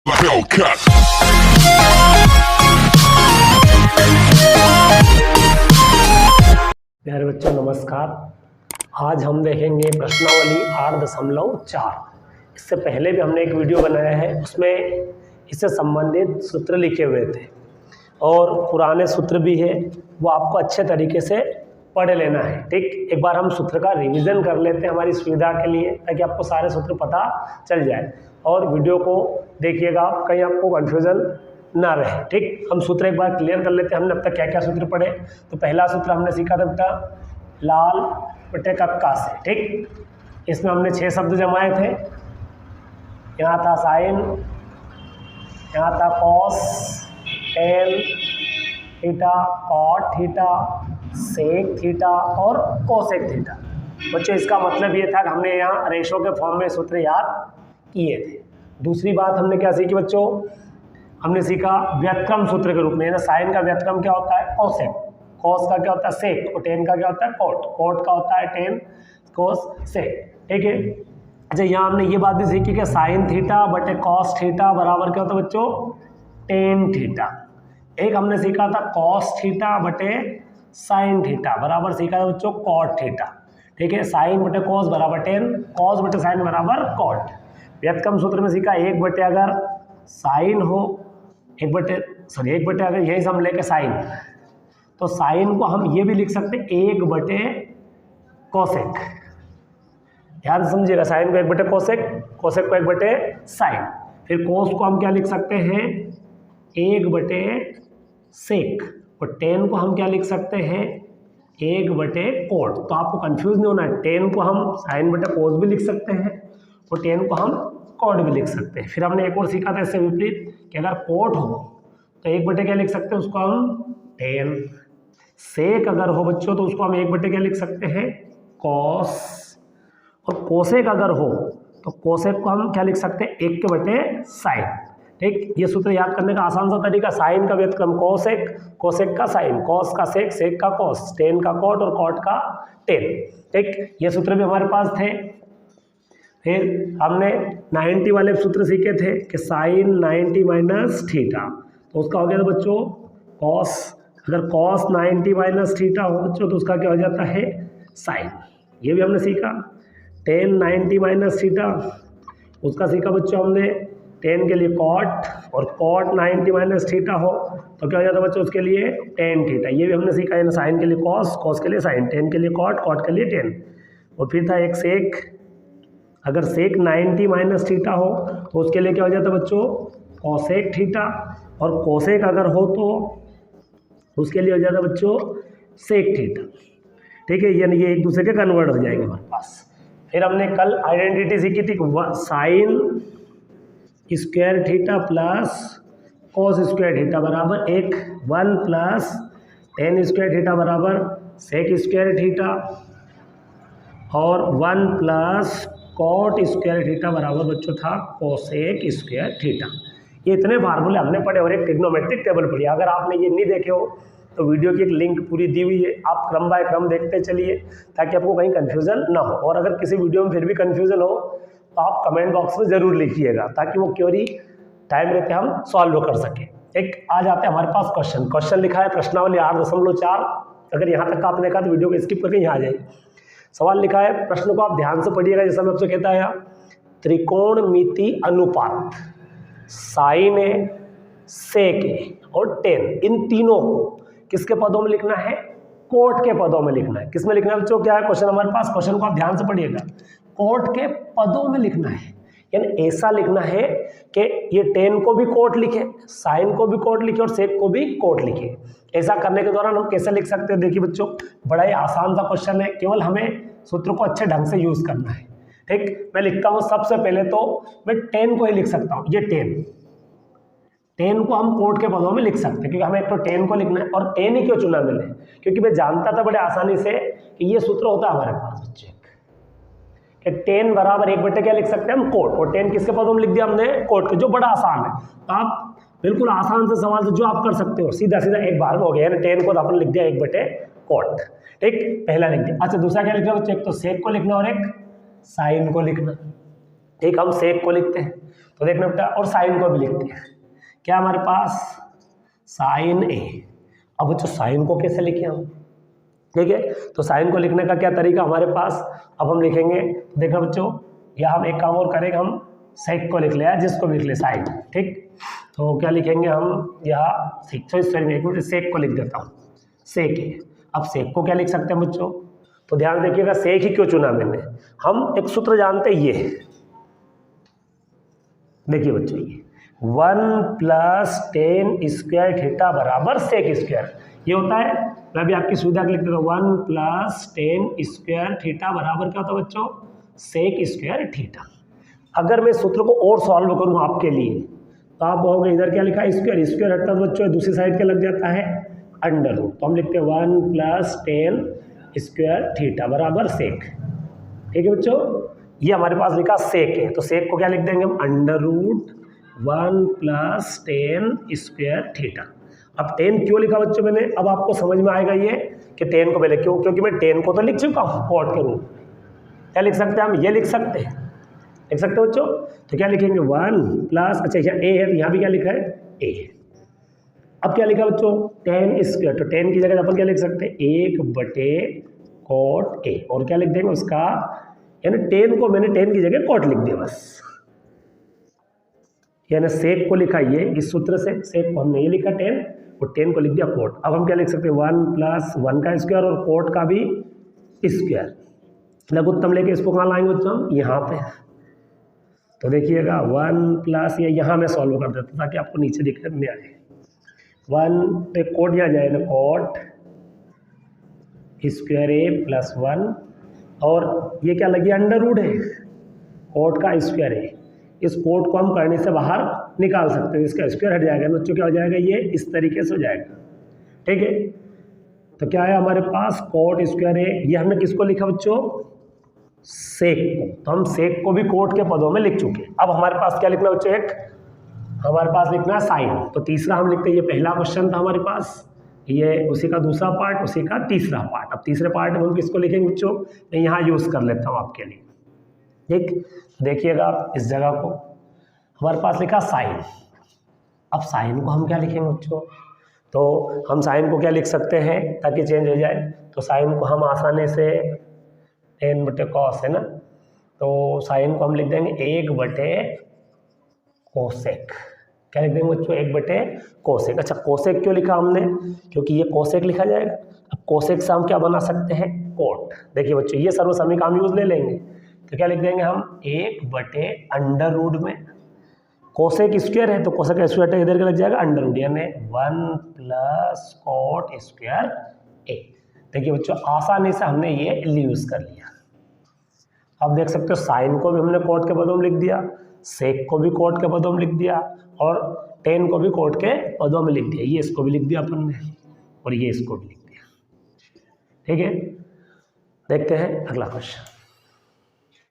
Hellcat. प्यारे बच्चों नमस्कार। आज हम देखेंगे प्रश्नावली 8.4। इससे पहले भी हमने एक वीडियो बनाया है, उसमें इससे संबंधित सूत्र लिखे हुए थे और पुराने सूत्र भी है, वो आपको अच्छे तरीके से पढ़ लेना है। ठीक, एक बार हम सूत्र का रिवीजन कर लेते हैं हमारी सुविधा के लिए, ताकि आपको सारे सूत्र पता चल जाए और वीडियो को देखिएगा, कहीं आपको कन्फ्यूज़न ना रहे। ठीक, हम सूत्र एक बार क्लियर कर लेते हैं। हमने अब तक क्या क्या सूत्र पढ़े। तो पहला सूत्र हमने सीखा था बेटा लाल बटे कक्का से। ठीक, इसमें हमने 6 शब्द जमाए थे। यहाँ था साइन, यहाँ था cos, tan theta, cot theta, sec theta और कोसेक थीटा। बच्चों इसका मतलब ये था कि हमने यहाँ रेशो के फॉर्म में सूत्र याद किए थे। दूसरी बात हमने क्या सीखी बच्चों, हमने सीखा व्युत्क्रम सूत्र के रूप में। ना साइन का व्युत्क्रम क्या होता है कोसेक, कॉस का क्या होता है सेक और टेन का क्या होता है कॉट, कॉट का होता है टेन कोस सेक। ठीक है। अच्छा, यहाँ हमने ये बात भी सीखी कि साइन थीटा बटे कॉस थीटा बराबर क्या होता है बच्चों टेन थीटा। एक हमने सीखा था कॉस थीटा बटे साइन थीटा बराबर सीखा था बच्चों कॉट थीटा। ठीक है, साइन बटे कॉस बराबर टेन, कॉस बटे साइन बराबर कॉट। व्युत्क्रम सूत्र में सीखा एक बटे अगर साइन हो, एक बटे अगर यही से हम लेके साइन, तो साइन को हम ये भी लिख सकते हैं एक बटे कोसेक। ध्यान से समझिएगा, साइन को एक बटे कोसेक, कोसेक को एक बटे साइन। फिर कोस को हम क्या लिख सकते हैं एक बटे सेक और टेन को हम क्या लिख सकते हैं एक बटे कोट। तो आपको कंफ्यूज नहीं होना है, टेन को हम साइन बटे कोस भी लिख सकते हैं और टेन को हम कोट भी लिख सकते हैं। फिर हमने एक और सीखा था इससे विपरीत कि अगर कोट हो तो एक बटे क्या लिख सकते हैं उसको हम टेन, सेक अगर हो बच्चों तो उसको हम एक बटे क्या लिख सकते हैं कॉस, और कोसेक अगर हो तो कोसेक को हम क्या लिख सकते हैं एक के बटे साइन। ठीक, ये सूत्र याद करने का आसान सा तरीका, साइन का व्युत्क्रम कोसेक, कोसेक का साइन, कॉस का सेक, सेक का कॉस, टेन का कॉट और कॉट का टेन। ठीक, ये सूत्र भी हमारे पास थे। फिर हमने 90 वाले सूत्र सीखे थे कि साइन 90 माइनस थीटा, तो उसका हो गया था बच्चों कॉस। अगर कॉस 90 माइनस थीटा हो बच्चों तो उसका क्या हो जाता है साइन। ये भी हमने सीखा। टेन 90 माइनस थीटा, उसका सीखा बच्चों हमने टेन के लिए कॉट, और कॉट 90 माइनस थीटा हो तो क्या हो जाता है बच्चों उसके लिए टेन थीटा। ये भी हमने सीखा है, साइन के लिए कॉस, कॉस के लिए साइन, टेन के लिए कॉट, कॉट के लिए टेन। और फिर था एक सेक, अगर सेक 90 माइनस थीटा हो तो उसके लिए क्या हो जाता है बच्चों कोसेक थीटा, और कोसेक अगर हो तो उसके लिए हो जाता है बच्चों सेक थीटा। ठीक है, यानी ये एक दूसरे के कन्वर्ट हो जाएंगे हमारे पास। फिर हमने कल आइडेंटिटी सीखी थी sine square theta plus cos square theta बराबर एक, 1 प्लस टेन स्क्वायर थीटा बराबर सेक स्क्वायर थीटा, और 1 प्लस कॉट स्क्वायर थीटा बराबर बच्चों था कोसेक स्क्वायर थीटा। ये इतने फार्मूले हमने पढ़े और एक ट्रिग्नोमेट्रिक टेबल पढ़ी। अगर आपने ये नहीं देखे हो तो वीडियो की एक लिंक पूरी दी हुई है, आप क्रम बाय क्रम देखते चलिए ताकि आपको कहीं कन्फ्यूज़न ना हो। और अगर किसी वीडियो में फिर भी कन्फ्यूज़न हो तो आप कमेंट बॉक्स में ज़रूर लिखिएगा, ताकि वो क्वेरी टाइम रहते हम सॉल्व कर सकें। एक आ जाते हैं हमारे पास क्वेश्चन लिखा है प्रश्नावली 8.4। अगर यहाँ तक आपने देखा तो वीडियो को स्किप करके यहाँ आ जाइए। सवाल लिखा है, प्रश्न को आप ध्यान से पढ़िएगा। जैसा मैं आपसे कहता है त्रिकोणमिति अनुपात साइन ए, सेक ए और टेन, इन तीनों को किसके पदों में लिखना है कोट के पदों में लिखना है। किस में लिखना है बच्चों, क्या है क्वेश्चन हमारे पास, क्वेश्चन को आप ध्यान से पढ़िएगा, कोट के पदों में लिखना है। यानी ऐसा लिखना है कि ये टेन को भी कोट लिखे, साइन को भी कोट लिखे और सेक को भी कोट लिखे। ऐसा करने के दौरान हम कैसे लिख सकते हैं, देखिए बच्चों बड़ा ही आसान सा क्वेश्चन है, केवल हमें सूत्र को अच्छे ढंग से यूज करना है। ठीक, मैं लिखता हूँ सबसे पहले तो मैं टेन को ही लिख सकता हूँ, ये टेन को हम कोट के पदों में लिख सकते हैं, क्योंकि हमें एक तो टेन को लिखना है। और टेन ही क्यों चुना मैंने, क्योंकि मैं जानता था बड़े आसानी से कि ये सूत्र होता है हमारे पास बच्चे कि टेन बराबर एक बटे क्या लिख सकते हैं हम कोट, और टेन किसके पदों में लिख दिया हमने कोट के, जो बड़ा आसान है। तो आप बिल्कुल आसान से सवाल से जो आप कर सकते हो सीधा सीधा एक बार में हो गया, यानी टेन को तो अपन लिख दिया एक बटे कोट। ठीक, पहला लिख दिया। अच्छा, दूसरा क्या लिखना बच्चे, एक तो सेक को लिखना और एक साइन को लिखना। ठीक, हम सेक को लिखते हैं तो देखना बेटा, और साइन को भी लिखते हैं। क्या हमारे पास साइन ए। अब बच्चों साइन को कैसे लिखें हम, ठीक है, तो साइन को लिखने का क्या तरीका हमारे पास, अब हम लिखेंगे तो देखना बच्चों, या हम एक काम और करेंगे, हम सेक को लिख ले, जिसको भी लिख ले साइन, ठीक, तो क्या लिखेंगे हम यहाँ सेक, तो इस में एक मिनट सेक को लिख देता हूँ, सेक है। अब सेक को क्या लिख सकते हैं बच्चों, तो ध्यान देखिएगा सेक ही क्यों चुना मैंने, हम एक सूत्र जानते हैं, ये देखिए बच्चों, ये 1 + tan स्क्वायर थीटा बराबर सेक स्क्वायर, ये होता है, मैं भी आपकी सुविधा के लिख देता हूँ, 1 + tan स्क्वायर थीटा बराबर क्या होता है बच्चों, सेक स्क्वायर थीटा। अगर मैं सूत्र को और सॉल्व करूँ आपके लिए, तो आप कहोगे इधर क्या लिखा है, स्क्वायर, स्क्वायर हटता है बच्चों दूसरी साइड क्या लग जाता है, अंडर रूट, तो हम लिखते हैं 1 + tan स्क्वायर थीटा बराबर सेक, ठीक है बच्चों, ये हमारे पास लिखा सेक है, तो सेक को क्या लिख देंगे हम, under root 1 + tan square theta. अब tan क्यों लिखा बच्चों मैंने, अब आपको समझ में आएगा ये कि tan को पहले क्यों, क्योंकि मैं tan को तो लिख चुका हूँ कॉट के रूप, क्या लिख सकते हैं हम, ये लिख सकते हैं, लिख सकते हो बच्चों, तो क्या लिखेंगे 1 + अच्छा यहाँ a है तो यहाँ भी क्या लिखा है a। अब क्या लिखा बच्चों, tan स्क्वायर, तो tan की जगह अपन क्या लिख सकते हैं, 1/cot a, और क्या लिख देंगे उसका, यानी tan को मैंने tan की जगह cot लिख दिया बस, यानी सेक को लिखा ये इस सूत्र से, सेक को हमने ये लिखा tan, और tan को लिख दिया cot। अब हम क्या लिख सकते हैं, 1 + 1 का स्क्वायर और cot का भी स्क्वायर, लघुत्तम लेके इसको कहाँ लाएंगे बच्चों, यहाँ पे, तो देखिएगा 1 + ये यहाँ मैं सॉल्व कर देता ताकि आपको नीचे दिखने में आए, 1 पे कोट दिया जाएगा, कोट स्क्वायर a + 1, और ये क्या लगी, अंडर रूट है, कोट का स्क्वायर है, इस कोट को हम करने से बाहर निकाल सकते हैं, इसका स्क्वायर हट जाएगा बच्चों, क्या हो जाएगा, ये इस तरीके से हो जाएगा, ठीक है, तो क्या है हमारे पास कोट स्क्वायर है, ये हमने किसको लिखा बच्चों, सेक को, तो हम सेक को भी कोट के पदों में लिख चुके। अब हमारे पास क्या लिखना बच्चों, एक हमारे पास लिखना है साइन, तो तीसरा हम लिखते हैं, ये पहला क्वेश्चन था हमारे पास, ये उसी का दूसरा पार्ट, उसी का तीसरा पार्ट। अब तीसरे पार्ट में हम किसको लिखेंगे बच्चों, मैं यहाँ यूज़ कर लेता हूँ आपके लिए, ठीक, देखिएगा आप इस जगह को, हमारे पास लिखा साइन। अब साइन को हम क्या लिखेंगे बच्चों, तो हम साइन को क्या लिख सकते हैं ताकि चेंज हो जाए, तो साइन को हम आसानी से tan/cos है ना, तो साइन को हम लिख देंगे 1/कोसेक, क्या लिख देंगे बच्चों, 1/कोसेक। अच्छा कोसेक क्यों लिखा हमने, क्योंकि ये कोसेक लिखा जाएगा, अब कोसेक से हम क्या बना सकते हैं, कोट। देखिए बच्चों ये सर्वसमय का हम यूज ले लेंगे, तो क्या लिख देंगे हम 1/अंडर रूट में, कोसेक स्क्वायर है तो कोसेक स्क्वायर इधर का लग जाएगा अंडर रूट, यानी 1 + cot स्क्वायर a। देखिए बच्चों आसानी से हमने ये यूज कर लिया। अब देख सकते हो साइन को भी हमने कोट के पदों में लिख दिया, सेक को भी कोट के पदों में लिख दिया, और tan को भी कोट के पदों में लिख दिया, ये इसको भी लिख दिया अपन ने, और ये इसको भी लिख दिया, ठीक है। देखते हैं अगला क्वेश्चन।